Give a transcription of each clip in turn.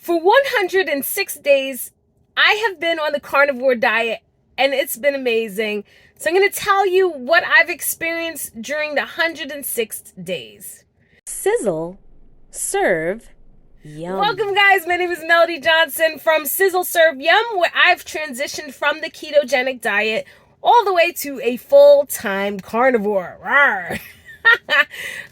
For 106 days, I have been on the carnivore diet and it's been amazing. So I'm going to tell you what I've experienced during the 106 days. Sizzle, serve, yum. Welcome, guys. My name is Melody Johnson from Sizzle Serve Yum, where I've transitioned from the ketogenic diet all the way to a full-time carnivore. Rawr.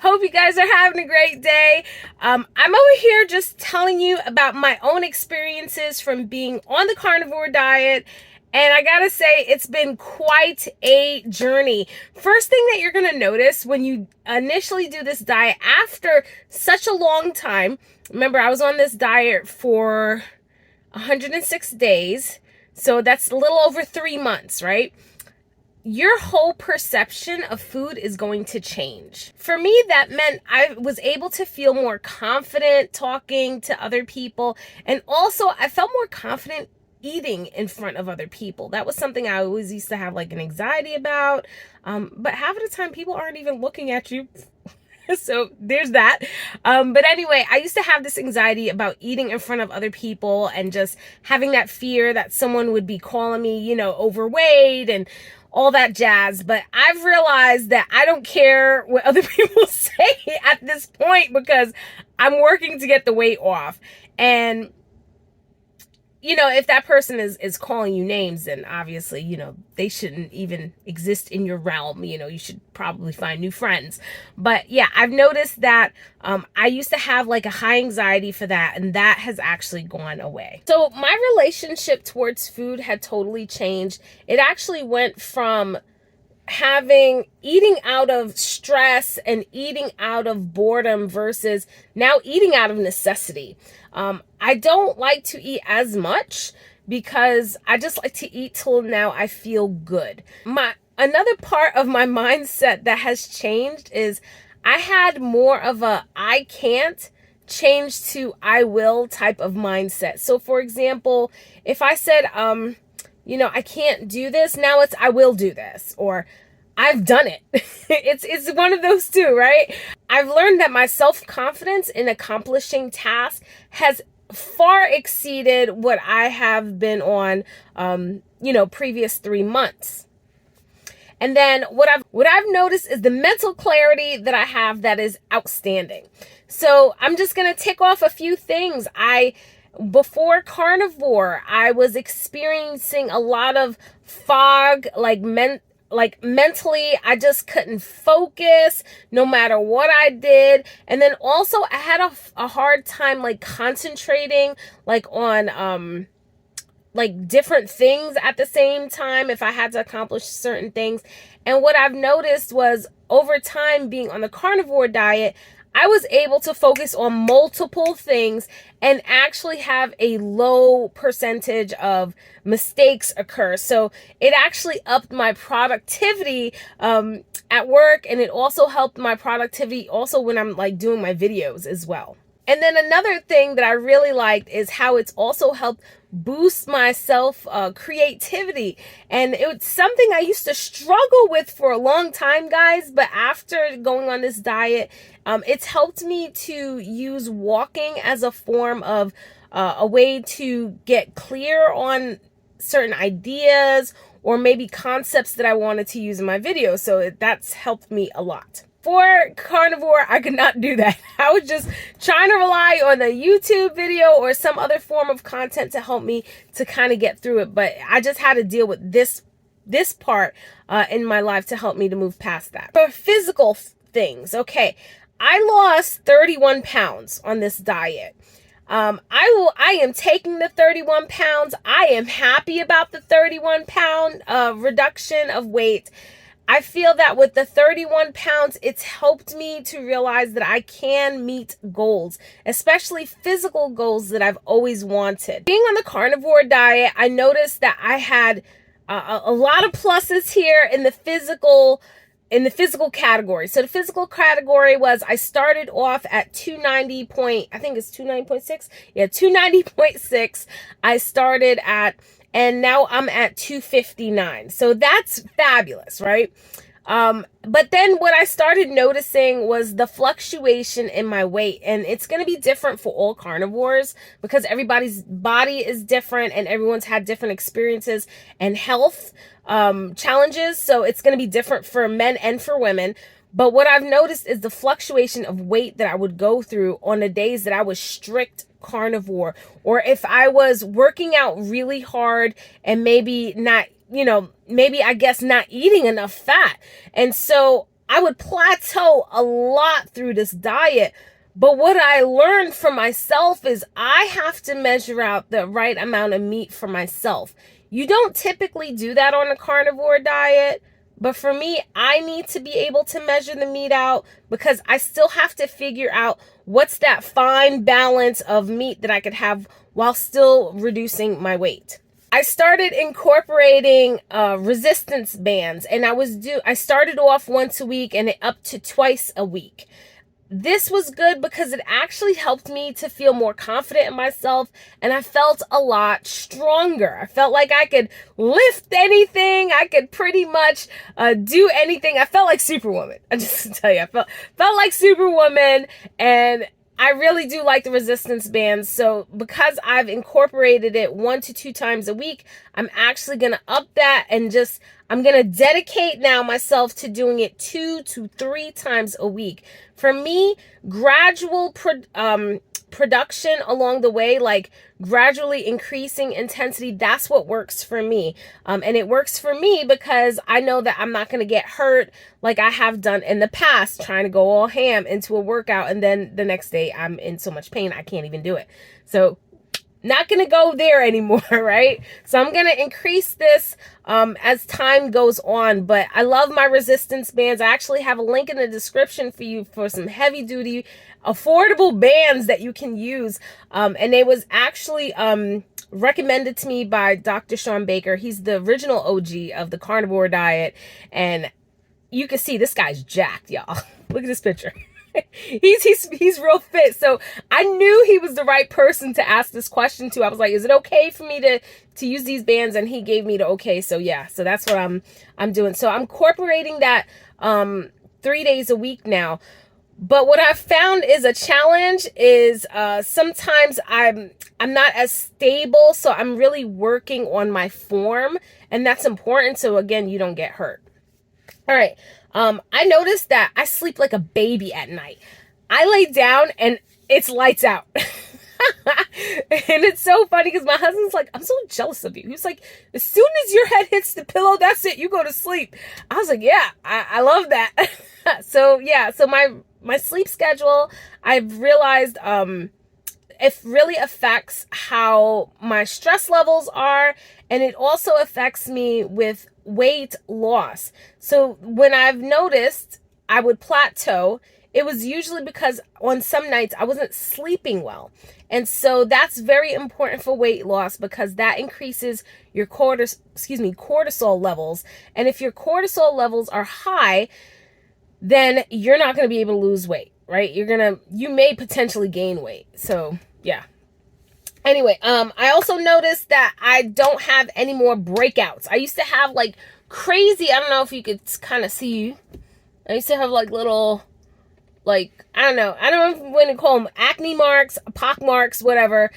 Hope you guys are having a great day. I'm over here just telling you about my own experiences from being on the carnivore diet. And I gotta say, it's been quite a journey. First thing that you're gonna notice when you initially do this diet after such a long time, remember I was on this diet for 106 days. So that's a little over 3 months, right? Your whole perception of food is going to change. For me, that meant I was able to feel more confident talking to other people. And also, I felt more confident eating in front of other people. That was something I always used to have like an anxiety about. But half of the time, people aren't even looking at you. So there's that. But anyway, I used to have this anxiety about eating in front of other people and just having that fear that someone would be calling me, overweight and all that jazz. But I've realized that I don't care what other people say at this point because I'm working to get the weight off. And if that person is calling you names, then obviously, they shouldn't even exist in your realm. You should probably find new friends. But yeah, I've noticed that I used to have like a high anxiety for that, and that has actually gone away. So my relationship towards food had totally changed. It actually went from eating out of stress and eating out of boredom versus now eating out of necessity. I don't like to eat as much because I just like to eat till now I feel good. Another part of my mindset that has changed is I had more of a I can't change to I will type of mindset. So for example, if I said, I can't do this, now it's I will do this, or I've done it. It's one of those two, right? I've learned that my self-confidence in accomplishing tasks has far exceeded what I have been on, previous 3 months. And then what I've noticed is the mental clarity that I have that is outstanding. So I'm just going to tick off a few things. Before carnivore, I was experiencing a lot of fog, mentally, I just couldn't focus no matter what I did. And then also I had a hard time concentrating on different things at the same time if I had to accomplish certain things. And what I've noticed was over time being on the carnivore diet, I was able to focus on multiple things and actually have a low percentage of mistakes occur. So it actually upped my productivity at work, and it also helped my productivity also when I'm doing my videos as well. And then another thing that I really liked is how it's also helped boost my self creativity. And it's something I used to struggle with for a long time, guys. But after going on this diet, it's helped me to use walking as a form of a way to get clear on certain ideas or maybe concepts that I wanted to use in my video. So that's helped me a lot. For carnivore, I could not do that. I was just trying to rely on a YouTube video or some other form of content to help me to kind of get through it. But I just had to deal with this part in my life to help me to move past that. For physical things, okay, I lost 31 pounds on this diet. I am taking the 31 pounds. I am happy about the 31 pound reduction of weight. I feel that with the 31 pounds, it's helped me to realize that I can meet goals, especially physical goals that I've always wanted. Being on the carnivore diet, I noticed that I had a lot of pluses here in the physical category. So the physical category was I started off at 290.6. Yeah, 290.6. I started at, and now I'm at 259. So that's fabulous, right? But then what I started noticing was the fluctuation in my weight. And it's going to be different for all carnivores because everybody's body is different and everyone's had different experiences and health challenges. So it's going to be different for men and for women. But what I've noticed is the fluctuation of weight that I would go through on the days that I was strict carnivore, or if I was working out really hard and maybe not, maybe I guess not eating enough fat. And so I would plateau a lot through this diet. But what I learned for myself is I have to measure out the right amount of meat for myself. You don't typically do that on a carnivore diet. But for me, I need to be able to measure the meat out because I still have to figure out what's that fine balance of meat that I could have while still reducing my weight. I started incorporating resistance bands, and I started off once a week and up to twice a week. This was good because it actually helped me to feel more confident in myself, and I felt a lot stronger. I felt like I could lift anything. I could pretty much do anything. I felt like Superwoman. I just tell you, I felt like Superwoman, and I really do like the resistance bands. So because I've incorporated it 1 to 2 times a week, I'm actually going to up that and I'm going to dedicate now myself to doing it 2 to 3 times a week. For me, gradual production along the way, like gradually increasing intensity, that's what works for me. And it works for me because I know that I'm not going to get hurt like I have done in the past, trying to go all ham into a workout. And then the next day I'm in so much pain, I can't even do it. So not going to go there anymore, right? So I'm going to increase this as time goes on. But I love my resistance bands. I actually have a link in the description for you for some heavy duty, affordable bands that you can use. And it was actually recommended to me by Dr. Sean Baker. He's the original OG of the carnivore diet. And you can see this guy's jacked, y'all. Look at this picture. He's real fit. So I knew he was the right person to ask this question to. I was like, is it okay for me to use these bands? And he gave me the okay. So yeah, so that's what I'm doing. So I'm incorporating that 3 days a week now. But what I've found is a challenge is sometimes I'm not as stable. So I'm really working on my form, and that's important. So again, you don't get hurt. All right. I noticed that I sleep like a baby at night. I lay down and it's lights out. And it's so funny because my husband's like, I'm so jealous of you. He's like, as soon as your head hits the pillow, that's it. You go to sleep. I was like, yeah, I love that. So yeah, so my sleep schedule, I've realized, it really affects how my stress levels are, and it also affects me with weight loss. So when I've noticed I would plateau, it was usually because on some nights I wasn't sleeping well. And so that's very important for weight loss because that increases your cortisol levels. And if your cortisol levels are high, then you're not going to be able to lose weight, right? You may potentially gain weight. So yeah. Anyway, I also noticed that I don't have any more breakouts. I used to have like crazy, I don't know if you could kind of see, I used to have like little, like, I don't know if I'm going to call them acne marks, pock marks, whatever.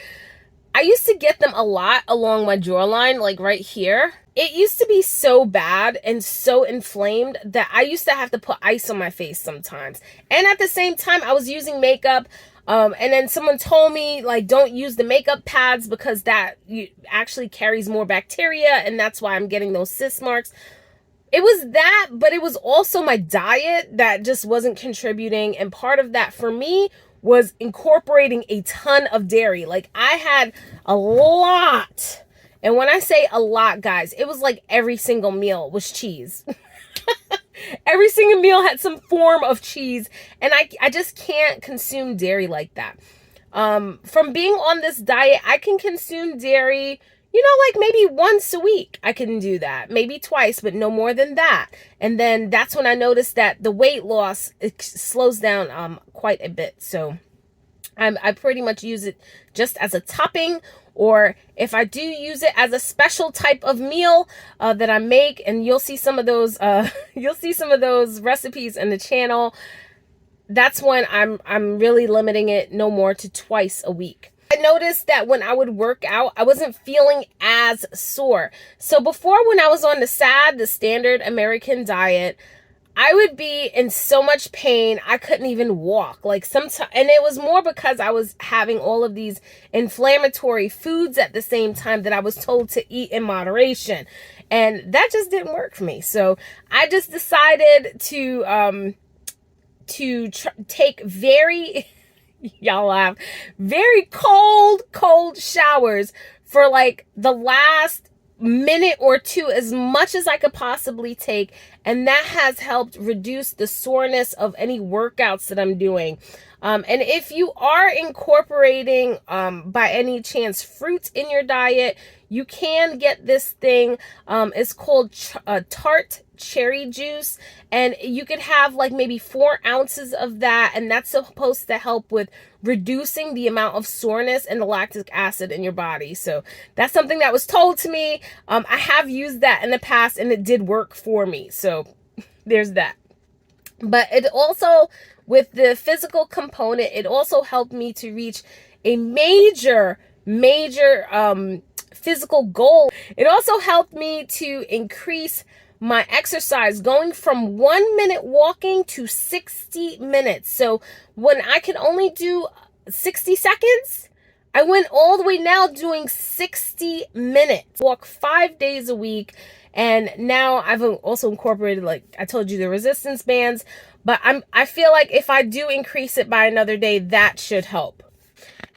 I used to get them a lot along my jawline, like right here. It used to be so bad and so inflamed that I used to have to put ice on my face sometimes. And at the same time, I was using makeup. And then someone told me, like, don't use the makeup pads because that actually carries more bacteria. And that's why I'm getting those cyst marks. It was that, but it was also my diet that just wasn't contributing. And part of that for me was incorporating a ton of dairy. Like, I had a lot. And when I say a lot, guys, it was like every single meal was cheese. Every single meal had some form of cheese. And I just can't consume dairy like that. From being on this diet, I can consume dairy, like maybe once a week. I can do that. Maybe twice, but no more than that. And then that's when I noticed that the weight loss, it slows down quite a bit. So I pretty much use it just as a topping, or if I do use it as a special type of meal that I make, and you'll see some of those you'll see some of those recipes in the channel. That's when I'm really limiting it no more to twice a week. I noticed that when I would work out, I wasn't feeling as sore. So before, when I was on the SAD, the standard American diet, I would be in so much pain, I couldn't even walk. Like sometimes, and it was more because I was having all of these inflammatory foods at the same time that I was told to eat in moderation. And that just didn't work for me. So I just decided to take very, y'all laugh, very cold showers for like the last minute or two, as much as I could possibly take. And that has helped reduce the soreness of any workouts that I'm doing. And if you are incorporating, by any chance, fruits in your diet, you can get this thing. It's called tart cherry juice, and you could have like maybe 4 ounces of that, and that's supposed to help with reducing the amount of soreness and the lactic acid in your body. So that's something that was told to me. I have used that in the past, and it did work for me. So there's that. But it also, with the physical component, it also helped me to reach a major physical goal. It also helped me to increase my exercise, going from 1 minute walking to 60 minutes. So when I could only do 60 seconds, I went all the way now doing 60 minutes. Walk 5 days a week. And now I've also incorporated, like I told you, the resistance bands. But I feel like if I do increase it by another day, that should help.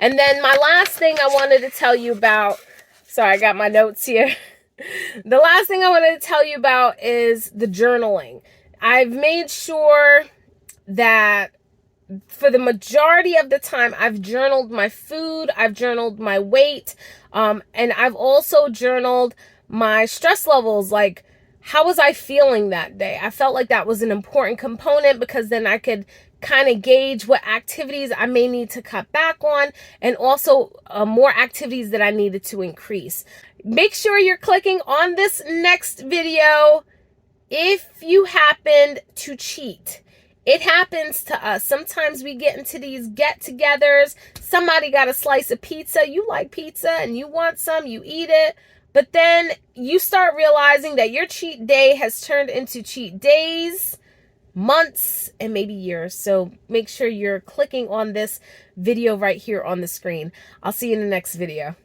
And then my last thing I wanted to tell you about, sorry, I got my notes here. The last thing I wanted to tell you about is the journaling. I've made sure that for the majority of the time, I've journaled my food, I've journaled my weight, and I've also journaled my stress levels. Like, how was I feeling that day? I felt like that was an important component, because then I could kind of gauge what activities I may need to cut back on, and also more activities that I needed to increase. Make sure you're clicking on this next video if you happened to cheat. It happens to us. Sometimes we get into these get-togethers. Somebody got a slice of pizza. You like pizza and you want some, you eat it. But then you start realizing that your cheat day has turned into cheat days, months, and maybe years. So make sure you're clicking on this video right here on the screen. I'll see you in the next video.